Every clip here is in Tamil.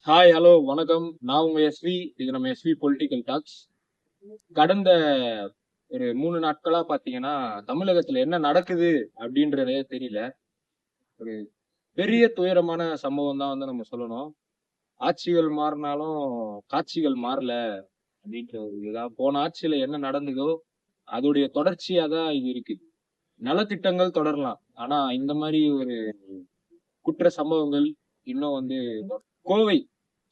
ஹாய், ஹலோ, வணக்கம். நான் உங்க எஸ்வி. இது நம்ம எஸ்வி பொலிட்டிக்கல் டாக்ஸ். கடந்த ஒரு 3 நாட்களா பாத்தீங்கன்னா, தமிழகத்துல என்ன நடக்குது அப்படின்றதே தெரியல. ஒரு பெரிய துயரமான சம்பவம் தான் நம்ம சொல்லணும். ஆட்சிகள் மாறினாலும் காட்சிகள் மாறல அப்படின்ற ஒரு இதுதான். போன ஆட்சியில என்ன நடந்ததோ அதோடைய தொடர்ச்சியா தான் இது இருக்கு. நலத்திட்டங்கள் தொடரலாம். ஆனா இந்த மாதிரி ஒரு குற்ற சம்பவங்கள் இன்னும் கோவை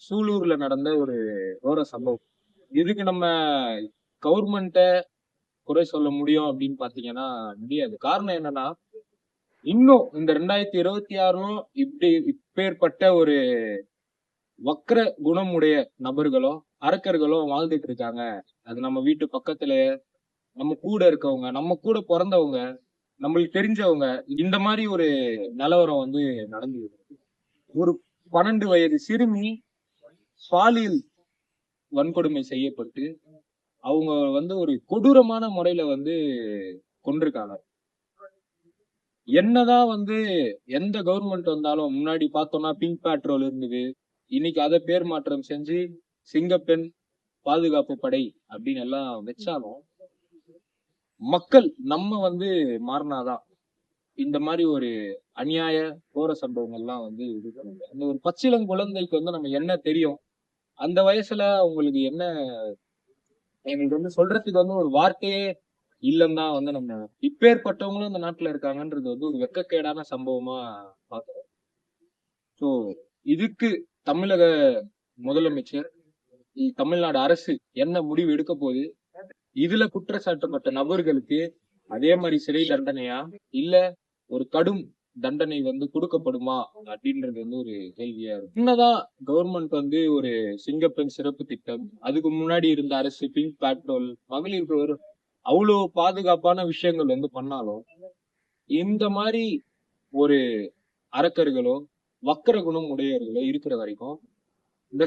சூலூர்ல நடந்த ஒரு கோர சம்பவம். இதுக்கு நம்ம கவர்மெண்ட்ட குறை சொல்ல முடியும் அப்படின்னு பாத்தீங்கன்னா முடியாது. காரணம் என்னன்னா, இன்னும் இந்த 2026லும் இப்பேற்பட்ட ஒரு வக்ர குணமுடைய நபர்களோ அரக்கர்களோ வாழ்ந்துட்டு இருக்காங்க. அது நம்ம வீட்டு பக்கத்துல, நம்ம கூட இருக்கவங்க, நம்ம கூட பிறந்தவங்க, நம்மளுக்கு தெரிஞ்சவங்க. இந்த மாதிரி ஒரு நிலவரம் நடந்தது. ஒரு 12 வயது சிறுமி பாலியல் வன்கொடுமை செய்யப்பட்டு அவங்க ஒரு கொடூரமான முறையில கொண்டிருக்காங்க. என்னதான் எந்த கவர்மெண்ட் வந்தாலும், முன்னாடி பார்த்தோம்னா பிங்க் பேட்ரோல் இருந்தது. இன்னைக்கு அதை பேர் மாற்றம் செஞ்சு சிங்கப்பெண் பாதுகாப்பு படை அப்படின்னு எல்லாம் வச்சாலும், மக்கள் நம்ம மாறினாதான் இந்த மாதிரி ஒரு அநியாய போற சம்பவங்கள்லாம் இது பண்ணுங்க. அந்த ஒரு பச்சிளம் குழந்தைக்கு நம்ம என்ன தெரியும்? அந்த வயசுல உங்களுக்கு என்ன, எங்களுக்கு சொல்றதுக்கு ஒரு வார்த்தையே இல்லன்னு தான் நம்ம இப்பேற்பட்டவங்களும் இந்த நாட்டுல இருக்காங்கன்றது ஒரு வெக்கக்கேடான சம்பவமா பாக்குறோம். சோ இதுக்கு தமிழக முதலமைச்சர், தமிழ்நாடு அரசு என்ன முடிவு எடுக்க போகுது? இதுல குற்றச்சாட்டப்பட்ட நபர்களுக்கு அதே மாதிரி சிறை தண்டனையா, இல்ல ஒரு கடும் தண்டனை கொடுக்கப்படுமா அப்படின்றது ஒரு கேள்வியா இருக்கு. என்னதான் கவர்மெண்ட் ஒரு சிங்கப்பெண் சிறப்பு திட்டம், அதுக்கு முன்னாடி இருந்த அரசு பிங்க் பேட்ரோல், மகளிருக்கு ஒரு அவ்வளவு பாதுகாப்பான விஷயங்கள் பண்ணாலும், இந்த மாதிரி ஒரு அரக்கர்களோ வக்கர குணம் உடையவர்களோ இருக்கிற வரைக்கும், இந்த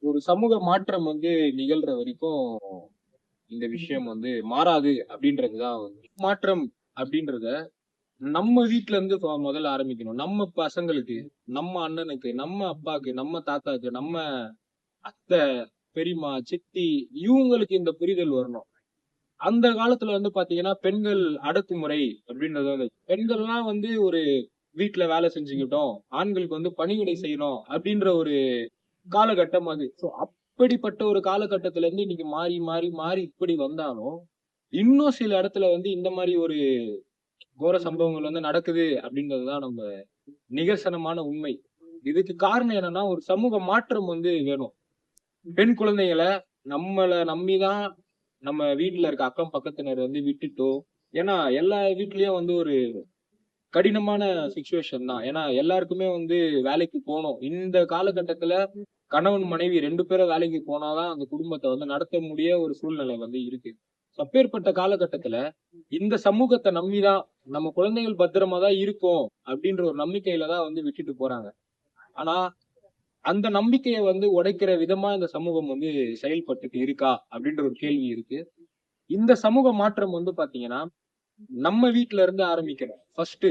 ஒரு சமூக மாற்றம் நிகழ்ற வரைக்கும் இந்த விஷயம் மாறாது அப்படின்றதுதான் மாற்றம் அப்படின்றத நம்ம வீட்டுல இருந்து முதல்ல ஆரம்பிக்கணும். நம்ம பசங்களுக்கு, நம்ம அண்ணனுக்கு, நம்ம அப்பாக்கு, நம்ம தாத்தாக்கு, நம்ம அத்தை, பெரியம்மா, சித்தி, இவங்களுக்கு இந்த புரிதல் வரணும். அந்த காலத்துல பாத்தீங்கன்னா பெண்கள் அடக்குமுறை அப்படின்றது பெண்கள்லாம் ஒரு வீட்டுல வேலை செஞ்சுக்கிட்டோம், ஆண்களுக்கு பணிவிடை செய்யணும் அப்படின்ற ஒரு காலகட்டம் அது. அப்படிப்பட்ட ஒரு காலகட்டத்துல இருந்து இன்னைக்கு மாறி மாறி மாறி இப்படி வந்தாலும், இன்னும் சில இடத்துல இந்த மாதிரி ஒரு கோர சம்பவங்கள் நடக்குது அப்படின்றதுதான் நம்ம நிகர்சனமான உண்மை. இதுக்கு காரணம் என்னன்னா, ஒரு சமூக மாற்றம் வேணும். பெண் குழந்தைகளை நம்மள நம்பிதான் நம்ம வீட்டுல இருக்க அக்கம் பக்கத்தினர் விட்டுட்டோ. ஏன்னா எல்லா வீட்லயும் ஒரு கடினமான சிச்சுவேஷன் தான். ஏன்னா எல்லாருக்குமே வேலைக்கு போகணும். இந்த காலகட்டத்துல கணவன் மனைவி 2 பேரும் வேலைக்கு போனாதான் அந்த குடும்பத்தை நடத்த முடிய ஒரு சூழ்நிலை இருக்கு. அப்பேற்பட்ட காலகட்டத்துல இந்த சமூகத்தை நம்பிதான் நம்ம குழந்தைகள் பத்திரமா தான் இருக்கும் அப்படின்ற ஒரு நம்பிக்கையில தான் விட்டுட்டு போறாங்க. ஆனா அந்த நம்பிக்கையை உடைக்கிற விதமா இந்த சமூகம் செயல்பட்டுட்டு இருக்கா அப்படின்ற ஒரு கேள்வி இருக்கு. இந்த சமூக மாற்றம் பாத்தீங்கன்னா நம்ம வீட்டுல இருந்து ஆரம்பிக்கணும். ஃபர்ஸ்ட்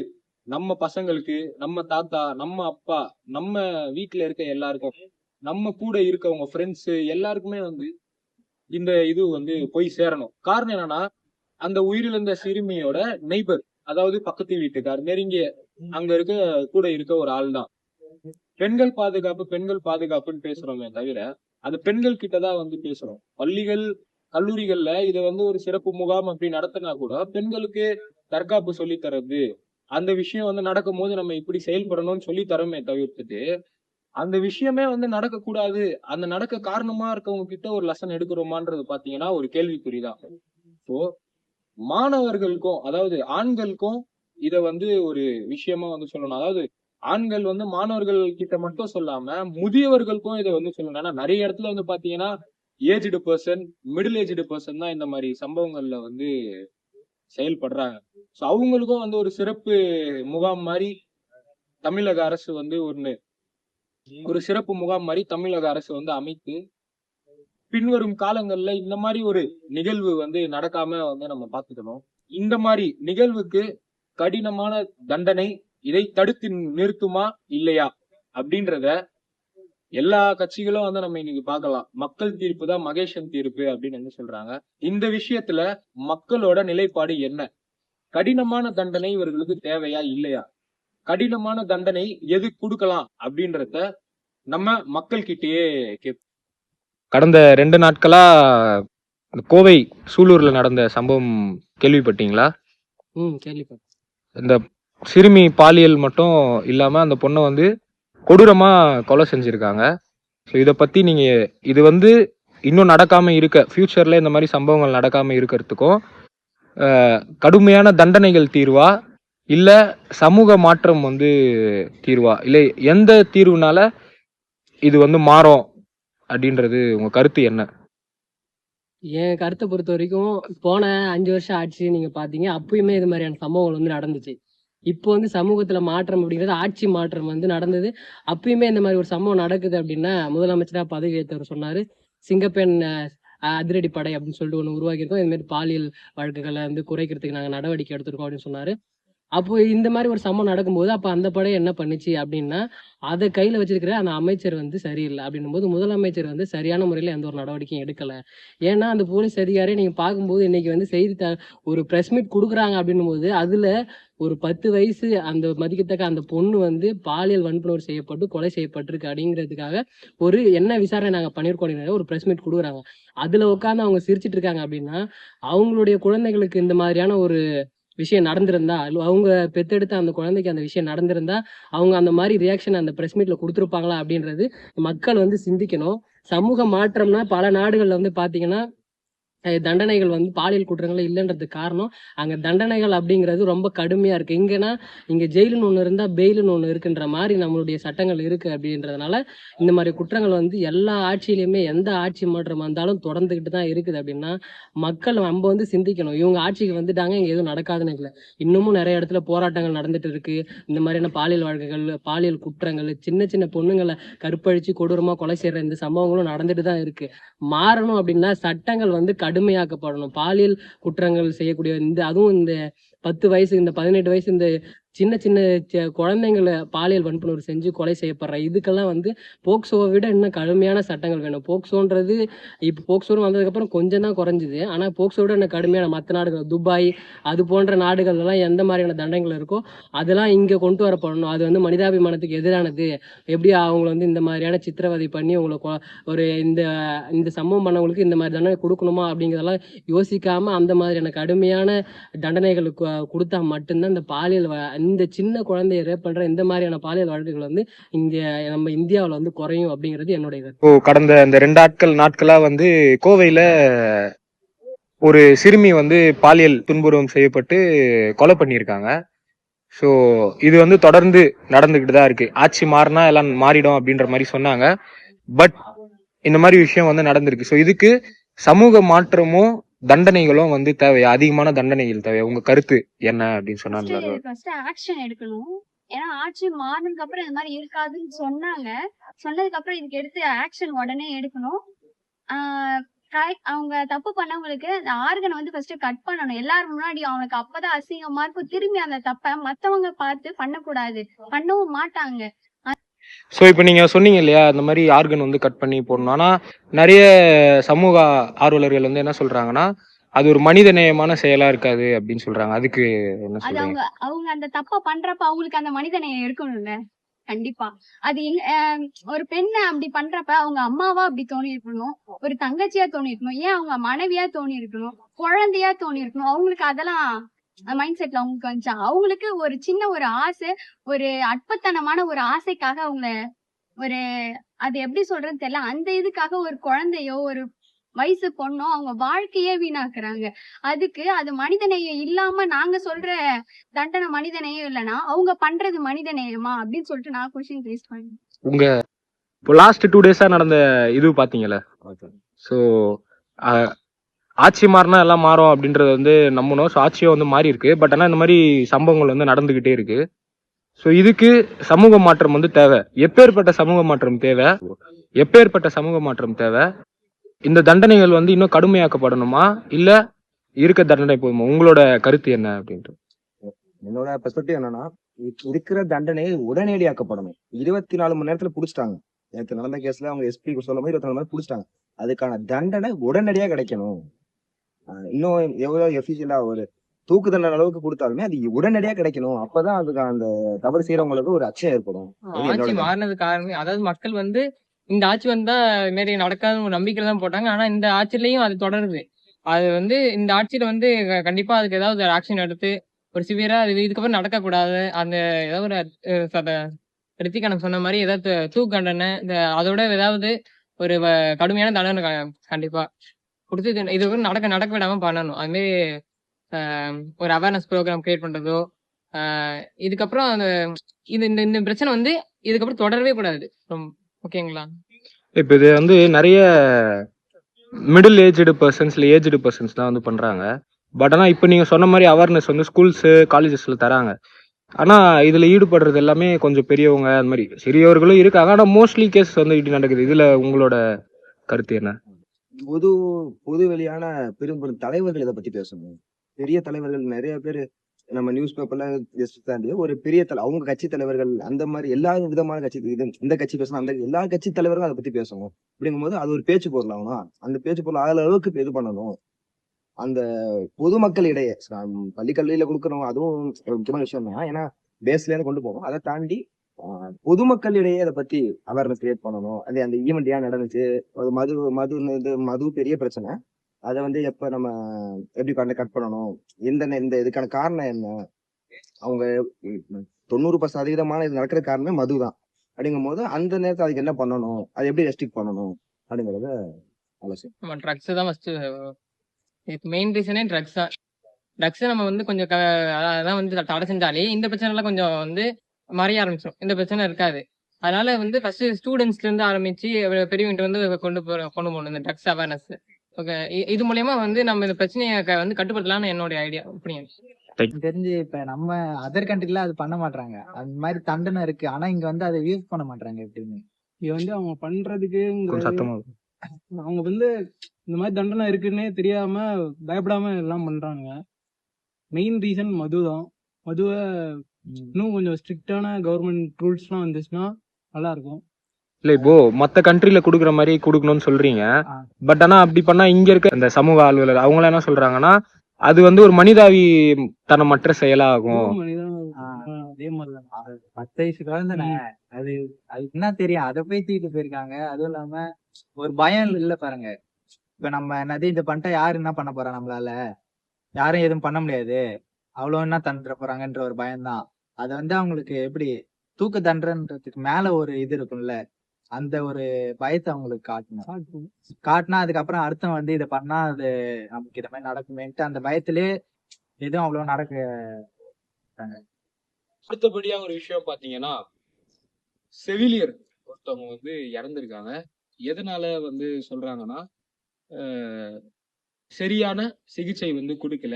நம்ம பசங்களுக்கு, நம்ம தாத்தா, நம்ம அப்பா, நம்ம வீட்டுல இருக்க எல்லாருக்கும், நம்ம கூட இருக்கவங்க ஃப்ரெண்ட்ஸ் எல்லாருக்குமே இந்த இது போய் சேரணும். காரணம் என்னன்னா, அந்த உயிரிழந்த சிறுமியோட நெய்பர், அதாவது பக்கத்து வீட்டுக்கார், நெருங்கிய அங்க இருக்க கூட இருக்க ஒரு ஆள் தான். பெண்கள் பாதுகாப்பு, பெண்கள் பாதுகாப்புன்னு பேசுறோமே தவிர, அது பெண்கள் கிட்டதான் பேசுறோம். பள்ளிகள், கல்லூரிகள்ல இத ஒரு சிறப்பு முகாம் அப்படி நடத்தினா கூட பெண்களுக்கு தற்காப்பு சொல்லி தர்றது, அந்த விஷயம் நடக்கும் போது நம்ம இப்படி செயல்படணும்னு சொல்லி தரோமே தவிர்த்துட்டு, அந்த விஷயமே நடக்கக்கூடாது, அந்த நடக்க காரணமா இருக்கவங்க கிட்ட ஒரு லெசன் எடுக்கிறோமான்றது பாத்தீங்கன்னா ஒரு கேள்விக்குறிதான். சோ மாணவர்களுக்கும், அதாவது ஆண்களுக்கும் இத ஒரு விஷயமா சொல்லணும். அதாவது ஆண்கள் மாணவர்கள் கிட்ட மட்டும் சொல்லாம முதியவர்களுக்கும் இதை சொல்லணும். ஏன்னா நிறைய இடத்துல பாத்தீங்கன்னா aged person, middle aged person தான் இந்த மாதிரி சம்பவங்கள்ல செயல்படுறாங்க. சோ அவங்களுக்கும் ஒரு சிறப்பு முகாம் மாதிரி தமிழக அரசு ஒரு சிறப்பு முகாம் மாதிரி தமிழக அரசு அமைத்து பின்வரும் காலங்கள்ல இந்த மாதிரி ஒரு நிகழ்வு நடக்காம நம்ம பாத்துக்கணும். இந்த மாதிரி நிகழ்வுக்கு கடினமான தண்டனை இதை தடுத்து நிறுத்துமா இல்லையா அப்படின்றத எல்லா கட்சிகளும் வந்து நம்ம இன்னைக்கு பார்க்கலாம். மக்கள் தீர்ப்பு தான் மகேஷன் தீர்ப்பு அப்படின்னு வந்து சொல்றாங்க. இந்த விஷயத்துல மக்களோட நிலைப்பாடு என்ன? கடினமான தண்டனை இவர்களுக்கு தேவையா இல்லையா? கடினமான தண்டனை எது கொடுக்கலாம் அப்படின்றத நம்ம மக்கள் கிட்டயே கடந்த 2 நாட்களா கோவை சூலூர்ல நடந்த சம்பவம் கேள்விப்பட்டீங்களா? கேள்விப்பட்டேன். இந்த சிறுமி பாலியல் மட்டும் இல்லாம அந்த பொண்ணை வந்து கொடூரமா கொலை செஞ்சிருக்காங்க. ஸோ இதை பத்தி நீங்க இது வந்து இன்னும் நடக்காம இருக்க ஃபியூச்சர்ல இந்த மாதிரி சம்பவங்கள் நடக்காம இருக்கிறதுக்கும் கடுமையான தண்டனைகள் தீர்வா இல்ல சமூக மாற்றம் வந்து தீர்வா இல்ல எந்த தீர்வுனால இது வந்து மாறும் அப்படின்றது உங்க கருத்து என்ன? என் கருத்தை பொறுத்த வரைக்கும் போன 5 வருஷம் ஆட்சி நீங்க பாத்தீங்க, அப்பயுமே இது மாதிரியான சம்பவங்கள் வந்து நடந்துச்சு. இப்போ வந்து சமூகத்துல மாற்றம் அப்படிங்கிறது ஆட்சி மாற்றம் வந்து நடந்தது. அப்பயுமே இந்த மாதிரி ஒரு சம்பவம் நடக்குது அப்படின்னா முதலமைச்சரா பதவி ஏற்றவர் சொன்னாரு, சிங்கப்பெண் அதிரடி படை அப்படின்னு சொல்லிட்டு ஒண்ணு உருவாக்கியிருக்கோம். இந்த மாதிரி பாலியல் வழக்குகளை வந்து குறைக்கிறதுக்கு நாங்க நடவடிக்கை எடுத்திருக்கோம் அப்படின்னு சொன்னாரு. அப்போ இந்த மாதிரி ஒரு சம்பவம் நடக்கும்போது அப்ப அந்த படை என்ன பண்ணுச்சு அப்படின்னா, அதை கையில வச்சிருக்கிற அந்த அமைச்சர் வந்து சரியில்லை அப்படின்னும் போது முதலமைச்சர் வந்து சரியான முறையில எந்த ஒரு நடவடிக்கையும் எடுக்கல. ஏன்னா அந்த போலீஸ் அதிகாரி நீங்க பார்க்கும்போது இன்னைக்கு வந்து ஒரு பிரஸ் மீட் கொடுக்குறாங்க அப்படின்னும் போது அதுல ஒரு 10 வயசு அந்த மதிக்கத்தக்க அந்த பொண்ணு வந்து பாலியல் வன்புணர்வு செய்யப்பட்டு கொலை செய்யப்பட்டிருக்கு அப்படிங்கிறதுக்காக ஒரு என்ன விசாரணை நாங்க பண்ணிருக்கோம் ஒரு பிரஸ் மீட் கொடுக்குறாங்க. அதுல உட்காந்து அவங்க சிரிச்சிட்டு இருக்காங்க அப்படின்னா அவங்களுடைய குழந்தைகளுக்கு இந்த மாதிரியான ஒரு விஷயம் நடந்திருந்தா, அவங்க பெத்தெடுத்த அந்த குழந்தைக்கு அந்த விஷயம் நடந்திருந்தா அவங்க அந்த மாதிரி ரியாக்ஷன் அந்த பிரஸ் மீட்ல கொடுத்துருப்பாங்களா அப்படின்றது மக்கள் வந்து சிந்திக்கணும். சமூக மாற்றம்னா பல நாடுகள்ல வந்து பாத்தீங்கன்னா தண்டனைகள் வந்து பாலியல் குற்றங்கள் இல்லைன்றதுக்கு காரணம் அங்க தண்டனைகள் அப்படிங்கிறது ரொம்ப கடுமையா இருக்கு. இங்கன்னா இங்க ஜெயிலுன்னு ஒண்ணு இருந்தா பெயிலுன்னு ஒண்ணு இருக்குன்ற மாதிரி நம்மளுடைய சட்டங்கள் இருக்கு. அப்படின்றதுனால இந்த மாதிரி குற்றங்கள் வந்து எல்லா ஆட்சியிலுமே எந்த ஆட்சி மாற்றம் வந்தாலும் தொடர்ந்துகிட்டு தான் இருக்குது. அப்படின்னா மக்கள் நம்ம வந்து சிந்திக்கணும். இவங்க ஆட்சிக்கு வந்துட்டாங்க, இங்க எதுவும் நடக்காதுன்னு இல்லை. இன்னமும் நிறைய இடத்துல போராட்டங்கள் நடந்துட்டு இருக்கு. இந்த மாதிரியான பாலியல் வழக்குகள், பாலியல் குற்றங்கள், சின்ன சின்ன பொண்ணுங்களை கற்பழிச்சு கொடூரமா கொலை செய்யற இந்த சம்பவங்களும் நடந்துட்டு தான் இருக்கு. மாறணும் அப்படின்னா சட்டங்கள் வந்து கடுமையாக்கப்படணும். பாலியல் குற்றங்கள் செய்யக்கூடிய அதுவும் இந்த 10 வயசு இந்த 18 வயசு இந்த சின்ன சின்ன குழந்தைங்களை பாலியல் வன்புணர்வு செஞ்சு கொலை செய்யப்படுற இதுக்கெல்லாம் வந்து போக்சோவை விட இன்னும் கடுமையான சட்டங்கள் வேணும். போக்சோன்றது இப்போ போக்சோன்னு வந்ததுக்கு அப்புறம் கொஞ்சம் தான் குறைஞ்சிது. ஆனா போக்சோட இன்னும் கடுமையான மற்ற நாடுகள் துபாய் அது போன்ற நாடுகள் எல்லாம் எந்த மாதிரியான தண்டனைகள் இருக்கோ அதெல்லாம் இங்க கொண்டு வரப்படணும். அது வந்து மனிதாபிமானத்துக்கு எதிரானது. எப்படி அவங்களை வந்து இந்த மாதிரியான சித்திரவதை பண்ணி உங்களை ஒரு இந்த இந்த சம்பவம் பண்ணவங்களுக்கு இந்த மாதிரி தண்டனை கொடுக்கணுமா அப்படிங்கிறதெல்லாம் யோசிக்காம அந்த மாதிரியான கடுமையான தண்டனைகளுக்கு கொடுத்தா மட்டும்தான் இந்த பாலியல் இந்த சின்ன குழந்தைய ரேப் பண்ற இந்த மாதிரியான பாலியல் வழக்குகள் வந்து இங்க நம்ம இந்தியாவில் வந்து குறையும் அப்படிங்கிறது என்னுடைய கருத்து. கடந்த இந்த 2 நாட்களா வந்து கோவையில ஒரு சிறுமி வந்து பாலியல் துன்புறுவம் செய்யப்பட்டு கொலை பண்ணியிருக்காங்க. ஸோ இது வந்து தொடர்ந்து நடந்துகிட்டு தான் இருக்கு. ஆட்சி மாறினா எல்லாம் மாறிடும் அப்படின்ற மாதிரி சொன்னாங்க. பட் இந்த மாதிரி விஷயம் வந்து நடந்திருக்கு. ஸோ இதுக்கு சமூக மாற்றமும் தண்டனைகளும் வந்து தேவையா? அதிகமான தண்டனைகள் தேவையா? உங்க கருத்து என்ன அப்படின்னு சொன்னாங்க. ஆக்ஷன் எடுக்கணும். ஏன்னா ஆட்சி மாறினதுக்கு அப்புறம் இந்த மாதிரி இருக்காதுன்னு சொன்னாங்க. சொன்னதுக்கு அப்புறம் இதுக்கு எடுத்து ஆக்ஷன் உடனே எடுக்கணும். அவங்க தப்பு பண்ணவங்களுக்கு அந்த ஆர்கனை வந்து ஃபர்ஸ்ட் கட் பண்ணணும். எல்லாரும் முன்னாடி அவனுக்கு அப்பதான் அசிங்கமா இருக்கும். திரும்பி அந்த தப்ப மத்தவங்க பார்த்து பண்ணக்கூடாது, பண்ணவும் மாட்டாங்க. ஸோ இப்போ நீங்க சொன்னீங்க இல்லையா, இந்த மாதிரி ஆர்கன் வந்து கட் பண்ணி போடணும். ஆனா நிறைய சமூக ஆர்வலர்கள் வந்து என்ன சொல்றாங்கன்னா அது ஒரு மனித நேயமான செயலா இருக்காது அப்படின்னு சொல்றாங்க. அதுக்கு என்ன சொல்றீங்க? அவங்க அந்த தப்ப பண்றப்ப அவங்களுக்கு அந்த மனித நேயம் இருக்கணும்ல. கண்டிப்பா அது ஒரு பெண்ணை அப்படி பண்றப்ப அவங்க அம்மாவா அப்படி தோணி இருக்கணும், ஒரு தங்கச்சியா தோணி இருக்கணும், ஏன் அவங்க மனைவியா தோணி இருக்கணும், குழந்தையா தோணி இருக்கணும். அவங்களுக்கு அதெல்லாம் மைண்ட் செட்ல அவங்களுக்கு வந்துச்சா? அவங்களுக்கு ஒரு சின்ன ஒரு ஆசை, ஒரு அற்பத்தனமான ஒரு ஆசைக்காக அவங்கள ஒரு அது எப்படி சொல்றதுன்னு தெரியல. அந்த இதுக்காக ஒரு குழந்தையோ ஒரு வயசு பொண்ணோ அவங்க வாழ்க்கையே வீணாக்குறாங்க. அதுக்கு அது மனிதநேயம் இல்லாம நாங்க சொல்ற தண்டனை மனிதநேயம் இல்லைன்னா அவங்க பண்றது மனிதநேயமா அப்படின்னு சொல்லிட்டு நான் கொஸ்டின் ரைஸ் பண்ணேன். உங்க இப்போ லாஸ்ட் 2 டேஸா நடந்த இது பாத்தீங்கல்ல. ஸோ ஆட்சி மாறினா எல்லாம் மாறும் அப்படின்றது வந்து நம்பணும். ஸோ ஆட்சியும் வந்து மாறி இருக்கு. பட் ஆனால் இந்த மாதிரி சம்பவங்கள் வந்து நடந்துகிட்டே இருக்கு. ஸோ இதுக்கு சமூக மாற்றம் வந்து தேவை. எப்பேற்பட்ட சமூக மாற்றம் தேவை? எப்பேற்பட்ட சமூக மாற்றம் தேவை? இந்த தண்டனைகள் வந்து இன்னும் கடுமையாக்கப்படணுமா இல்ல இருக்க தண்டனை போதுமா? உங்களோட கருத்து என்ன அப்படின்ட்டு? என்னோட பெர்ஸ்பெக்டிவ் என்னன்னா, இருக்கிற தண்டனை உடனடியாக்கப்படணும். 24 மணி நேரத்துல புடிச்சிட்டாங்க. நேற்று நடந்த கேஸ்ல அவங்க எஸ்பி சொல்லும் போது 24 மணி புடிச்சிட்டாங்க. அதுக்கான தண்டனை உடனடியா கிடைக்கணும். இன்னும் எவ்வளவு எஃபிஷியலா ஒரு தூக்கு தண்டனை அளவுக்கு கொடுத்தாலுமே அது உடனடியா கிடைக்கணும். அப்பதான் அதுக்கு அந்த தவறு செய்யறவங்களுக்கு ஒரு அச்சம் ஏற்படும். அது என்னோட ஆட்சி மாறினது காரணமே அதாவது மக்கள் வந்து இந்த ஆட்சி வந்தா நிறைய நடக்காத ஒரு நம்பிக்கையில தான் போட்டாங்க. ஆனா இந்த ஆட்சியிலயும் அது தொடருது. அது வந்து இந்த ஆட்சியில வந்து கண்டிப்பா அதுக்கு ஏதாவது ஆக்ஷன் எடுத்து ஒரு சிவியரா இதுக்கப்புறம் நடக்கக்கூடாது. அந்த ஏதாவது ஒரு ரித்திகானம் சொன்ன மாதிரி ஏதாவது தூக்கு தண்டனை அதோட ஏதாவது ஒரு கடுமையான தண்டனை கண்டிப்பா கொடுத்து இது வந்து நடக்க விடாம பண்ணணும். அது மாதிரி ஒரு அவேர்னஸ் ப்ரோக்ராம் கிரியேட் பண்றதோ இதுக்கப்புறம் அந்த இந்த பிரச்சனை வந்து இதுக்கப்புறம் தொடரவே கூடாது. ஓகேங்களா? இப்போ இது வந்து நிறைய மிடில் ஏஜ்டு பர்சன்ஸ் இல்லை ஏஜ்டு பர்சன்ஸ் தான் வந்து பண்றாங்க. பட் ஆனால் இப்போ நீங்க சொன்ன மாதிரி அவேர்னஸ் வந்து ஸ்கூல்ஸு காலேஜஸ்ல தராங்க. ஆனா இதுல ஈடுபடுறது எல்லாமே கொஞ்சம் பெரியவங்க, அந்த மாதிரி சிறியவர்களும் இருக்காங்க. ஆனா மோஸ்ட்லி கேஸ் வந்து இப்படி நடக்குது. இதுல உங்களோட கருத்து என்ன? பொது பொது வெளியான பெரும் தலைவர்கள் இதை பத்தி பேசணும். பெரிய தலைவர்கள் நிறைய பேர் நம்ம நியூஸ் பேப்பர்ல தாண்டி ஒரு பெரிய அவங்க கட்சி தலைவர்கள் அந்த மாதிரி எல்லா விதமான கட்சி இந்த கட்சி பேசணும், அந்த எல்லா கட்சி தலைவர்களும் அதை பத்தி பேசணும். அப்படிங்கும்போது அது ஒரு பேச்சு பொருள் ஆகணும். அந்த பேச்சு பொருள் ஆகிற அளவுக்கு இது பண்ணணும். அந்த பொதுமக்கள் இடையே பள்ளிக்கல்வியில கொடுக்கணும், அதுவும் ஒரு முக்கியமான விஷயம் தான். ஏன்னா பேஸ்ல இருந்து கொண்டு போவோம். அதை தாண்டி பொதுமக்கள் இடையே அதை பத்தி அவேர்னஸ் கிரியேட் பண்ணணும். அது அந்த ஈவெண்ட் ஏன் நடந்துச்சு, மது பெரிய பிரச்சனை. அதை வந்து எப்ப நம்ம எப்படி கட் பண்ணணும், இந்த இதுக்கான காரணம் என்ன, அவங்க 90% இது நடக்கிற காரணமே மதுதான். அப்படிங்கும் போது அந்த நேரத்தில் அதுக்கு என்ன பண்ணணும், அதை எப்படி ரெஸ்ட்ரிக்ட் பண்ணணும் அப்படிங்கறத ஆலோசனை. ட்ரக்ஸ் தான் ஃபர்ஸ்ட் மெயின் ரீசனே ட்ரக்ஸ் தான். ட்ரக்ஸ் நம்ம வந்து கொஞ்சம் அதான் வந்து தடை செஞ்சாலே இந்த பிரச்சனை எல்லாம் கொஞ்சம் வந்து மறைய ஆரம்பிச்சிடும். இந்த பிரச்சனை இருக்காது. அதனால வந்து ஃபர்ஸ்ட் ஸ்டூடெண்ட்ஸ்ல இருந்து ஆரம்பிச்சு பெரியவங்கிட்ட வந்து கொண்டு போகணும் இந்த ட்ரக்ஸ் அவேர்னஸ். ஓகே, இது மூலயமா வந்து நம்ம இந்த பிரச்சனையை வந்து கட்டுப்படுத்தலாம்னு என்னோட ஐடியா. தெரிஞ்சு இப்ப நம்ம அதர் கண்ட்ரில அது பண்ண மாட்டாங்க. அந்த மாதிரி தண்டனை இருக்கு. ஆனா இங்க வந்து அதை யூஸ் பண்ண மாட்டாங்க. எப்படின்னு இது வந்து அவங்க பண்றதுக்கு சத்தமா அவங்க வந்து இந்த மாதிரி தண்டனை இருக்குன்னே தெரியாம பயப்படாம எல்லாம் பண்றாங்க. மெயின் ரீசன் மதுதான். மதுவை இன்னும் கொஞ்சம் ஸ்ட்ரிக்டான கவர்மெண்ட் ரூல்ஸ்லாம் வந்துச்சுன்னா நல்லா இருக்கும். இல்ல இப்போ மத்த கண்ட்ரில குடுக்குற மாதிரி குடுக்கணும்னு சொல்றீங்க. பட் ஆனா அப்படி பண்ணா இங்க இருக்க இந்த சமூக ஆர்வலர் அவங்க என்ன சொல்றாங்கன்னா அது வந்து ஒரு மனிதாவி தனமற்ற செயலாகும். அதே மாதிரிதான் 10 வயசு குழந்தை அது அதுக்கு என்ன தெரியும், அதை போய் தூக்கிட்டு போயிருக்காங்க. அதுவும் இல்லாம ஒரு பயம் இல்ல பாருங்க. இப்ப நம்ம என்னது இதை பண்ணிட்டா யாரு என்ன பண்ண போறா, நம்மளால யாரும் எதுவும் பண்ண முடியாது, அவ்வளவு என்ன தண்டுற போறாங்கன்ற ஒரு பயம்தான். அது வந்து அவங்களுக்கு எப்படி தூக்கு தண்டன்றதுக்கு மேல ஒரு இது இருக்கும்ல, அந்த ஒரு பயத்தை அவங்களுக்கு காட்டினா அதுக்கப்புறம் அடுத்தவன் வந்து இதை பண்ணா அது நமக்கு இத மாதிரி நடக்குமேன்ட்டு அந்த பயத்திலே எதுவும் அவ்வளவு நடக்க. அடுத்தபடியா ஒரு விஷயம் பாத்தீங்கன்னா, செவிலியர் ஒருத்தவங்க வந்து இறந்திருக்காங்க. எதனால வந்து சொல்றாங்கன்னா சரியான சிகிச்சை வந்து கொடுக்கல,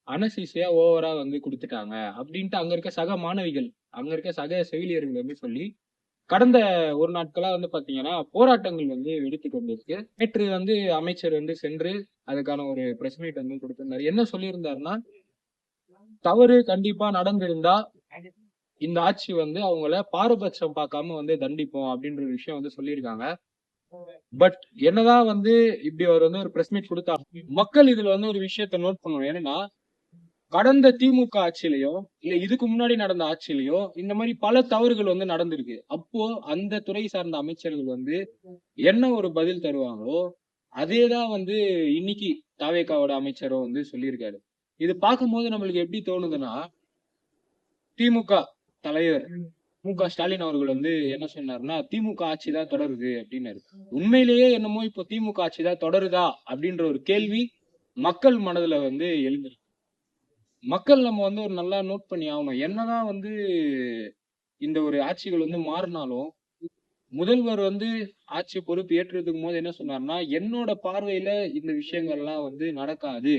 அனசீசியா ஓவரா வந்து கொடுத்துட்டாங்க அப்படின்ட்டு அங்க இருக்க சக மாணவிகள், அங்க இருக்க சக செவிலியர்கள் வந்து சொல்லி கடந்த ஒரு நாட்களா வந்து பாத்தீங்கன்னா போராட்டங்கள் வந்து வெடித்து கொண்டிருக்கு. நேற்று வந்து அமைச்சர் வந்து சென்று அதுக்கான ஒரு பிரஸ் மீட் வந்து கொடுத்திருந்தாரு. என்ன சொல்லியிருந்தாருன்னா, தவறு கண்டிப்பா நடந்திருந்தா இந்த ஆட்சி வந்து அவங்கள பாரபட்சம் பார்க்காம வந்து தண்டிப்போம் அப்படின்ற ஒரு விஷயம் வந்து சொல்லியிருக்காங்க. பட் என்னதான் வந்து இப்படி அவர் வந்து ஒரு பிரஸ் மீட் கொடுத்தா மக்கள் இதுல வந்து ஒரு விஷயத்த நோட் பண்ணணும். ஏன்னா கடந்த திமுக ஆட்சியிலயோ இல்ல இதுக்கு முன்னாடி நடந்த ஆட்சியிலயோ இந்த மாதிரி பல தவறுகள் வந்து நடந்திருக்கு. அப்போ அந்த துறை சார்ந்த அமைச்சர்கள் வந்து என்ன ஒரு பதில் தருவாங்களோ அதேதான் வந்து இன்னைக்கு தாவேகாவோட அமைச்சரும் வந்து சொல்லியிருக்காரு. இது பார்க்கும்போது நம்மளுக்கு எப்படி தோணுதுன்னா, திமுக தலைவர் மு.க. ஸ்டாலின் அவர்கள் வந்து என்ன சொன்னாருன்னா திமுக ஆட்சி தான் தொடருது அப்படின்னாரு. உண்மையிலேயே என்னமோ இப்போ திமுக ஆட்சி தான் தொடருதா அப்படின்ற ஒரு கேள்வி மக்கள் மனதுல வந்து எழுந்திருக்கு. மக்கள் நம்ம வந்து ஒரு நல்லா நோட் பண்ணி ஆகணும். என்னதான் வந்து இந்த ஒரு ஆட்சிகள் வந்து மாறினாலும் முதல்வர் வந்து ஆட்சி பொறுப்பு ஏற்றுறதுக்கு போது என்ன சொன்னார்னா, என்னோட பார்வையில இந்த விஷயங்கள்லாம் வந்து நடக்காது,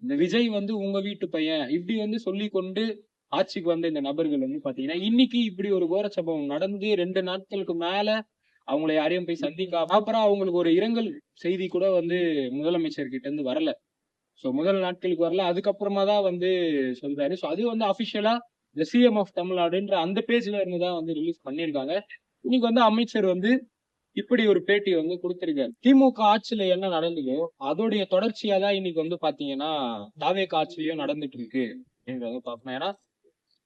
இந்த விஜய் வந்து உங்க வீட்டு பையன் இப்படி வந்து சொல்லி கொண்டு ஆட்சிக்கு வந்த இந்த நபர்கள் வந்து பாத்தீங்கன்னா இன்னைக்கு இப்படி ஒரு கோர சம்பவம் நடந்து 2 நாட்களுக்கு மேல அவங்களை யாரையும் போய் சந்திக்காம அப்புறம் அவங்களுக்கு ஒரு இரங்கல் செய்தி கூட வந்து முதலமைச்சர் கிட்ட இருந்து வரல. சோ முதல் நாட்களுக்கு வரல, அதுக்கப்புறமா தான் வந்து சொல்றாரு. சோ அது வந்து அபிஷியலா தி சிஎம் ஆஃப் தமிழ்நாடுன்ற அந்த பேஜ்ல இருந்துதான் வந்து ரிலீஸ் பண்ணியிருக்காங்க. இன்னைக்கு வந்து அமைச்சர் வந்து இப்படி ஒரு பேட்டி வந்து கொடுத்திருக்காரு. திமுக ஆட்சியில என்ன நடந்ததோ அதோடைய தொடர்ச்சியா தான் இன்னைக்கு வந்து பாத்தீங்கன்னா தாவேக ஆட்சியிலயும் நடந்துட்டு இருக்கு அப்படின்றத பார்க்கணும். ஏன்னா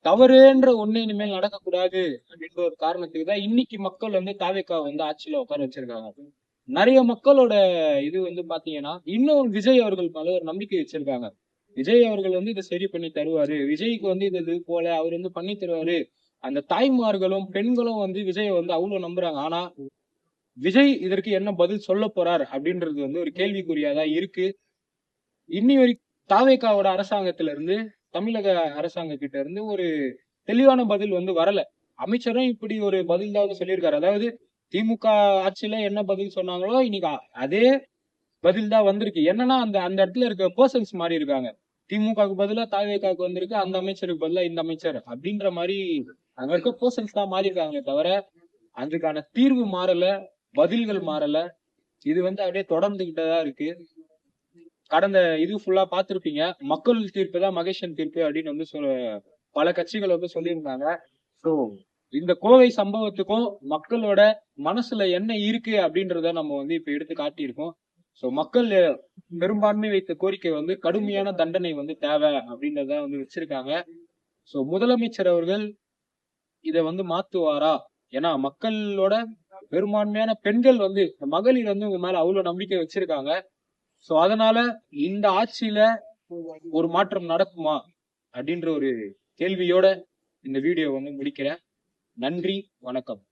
தவறுன்ற ஒண்ணு இனிமேல் நடக்கக்கூடாது அப்படின்ற ஒரு காரணத்துக்கு தான் இன்னைக்கு மக்கள் வந்து தாவேகா வந்து ஆட்சியில உட்கார வச்சிருக்காங்க. நிறைய மக்களோட இது வந்து பாத்தீங்கன்னா இன்னும் விஜய் அவர்கள் மேல ஒரு நம்பிக்கை வச்சிருக்காங்க. விஜய் அவர்கள் வந்து இதை சரி பண்ணி தருவாரு, விஜய்க்கு வந்து இது போல அவர் வந்து பண்ணி தருவாரு. அந்த தாய்மார்களும் பெண்களும் வந்து விஜயை வந்து அவ்வளவு நம்புறாங்க. ஆனா விஜய் இதற்கு என்ன பதில் சொல்ல போறார் அப்படின்றது வந்து ஒரு கேள்விக்குறியாதான் இருக்கு. இன்னி வரைக்கும் தாவேகாவோட அரசாங்கத்துல இருந்து, தமிழக அரசாங்க கிட்ட இருந்து ஒரு தெளிவான பதில் வந்து வரல. அமைச்சரும் இப்படி ஒரு பதில் தான் சொல்லியிருக்காரு. அதாவது திமுக ஆட்சியில என்ன பதில் சொன்னாங்களோ இன்னைக்கு அதே பதில் தான் வந்திருக்கு. என்னன்னா அந்த அந்த இடத்துல இருக்க பர்சன்ஸ் மாறி இருக்காங்க. திமுகவுக்கு பதிலா தாவேகாவுக்கு வந்திருக்கு, அந்த அமைச்சருக்கு பதிலா இந்த அமைச்சர் அப்படின்ற மாதிரி அங்க இருக்க பர்சன்ஸ் தான் மாறி இருக்காங்களே தவிர அதுக்கான தீர்வு மாறல, பதில்கள் மாறல. இது வந்து அப்படியே தொடர்ந்துகிட்டதா இருக்கு. கடந்த இது ஃபுல்லா பாத்திருப்பீங்க, மக்கள் தீர்ப்பு தான் மகேஷன் தீர்ப்பு அப்படின்னு வந்து பல கட்சிகள் வந்து சொல்லியிருந்தாங்க. சோ இந்த கோவை சம்பவத்துக்கும் மக்களோட மனசுல என்ன இருக்கு அப்படின்றத நம்ம வந்து இப்ப எடுத்து காட்டியிருக்கோம். சோ மக்கள் பெரும்பான்மை வைத்த கோரிக்கை வந்து கடுமையான தண்டனை வந்து தேவை அப்படின்றத வந்து வச்சிருக்காங்க. சோ முதலமைச்சர் அவர்கள் இதை வந்து மாத்துவாரா? ஏன்னா மக்களோட பெரும்பான்மையான பெண்கள் வந்து மகளிர் வந்து உங்க மேல அவ்வளவு நம்பிக்கை வச்சிருக்காங்க. சோ அதனால இந்த ஆட்சியில ஒரு மாற்றம் நடக்குமா அப்படின்ற ஒரு கேள்வியோட இந்த வீடியோ வந்து முடிக்கிறேன். நன்றி, வணக்கம்.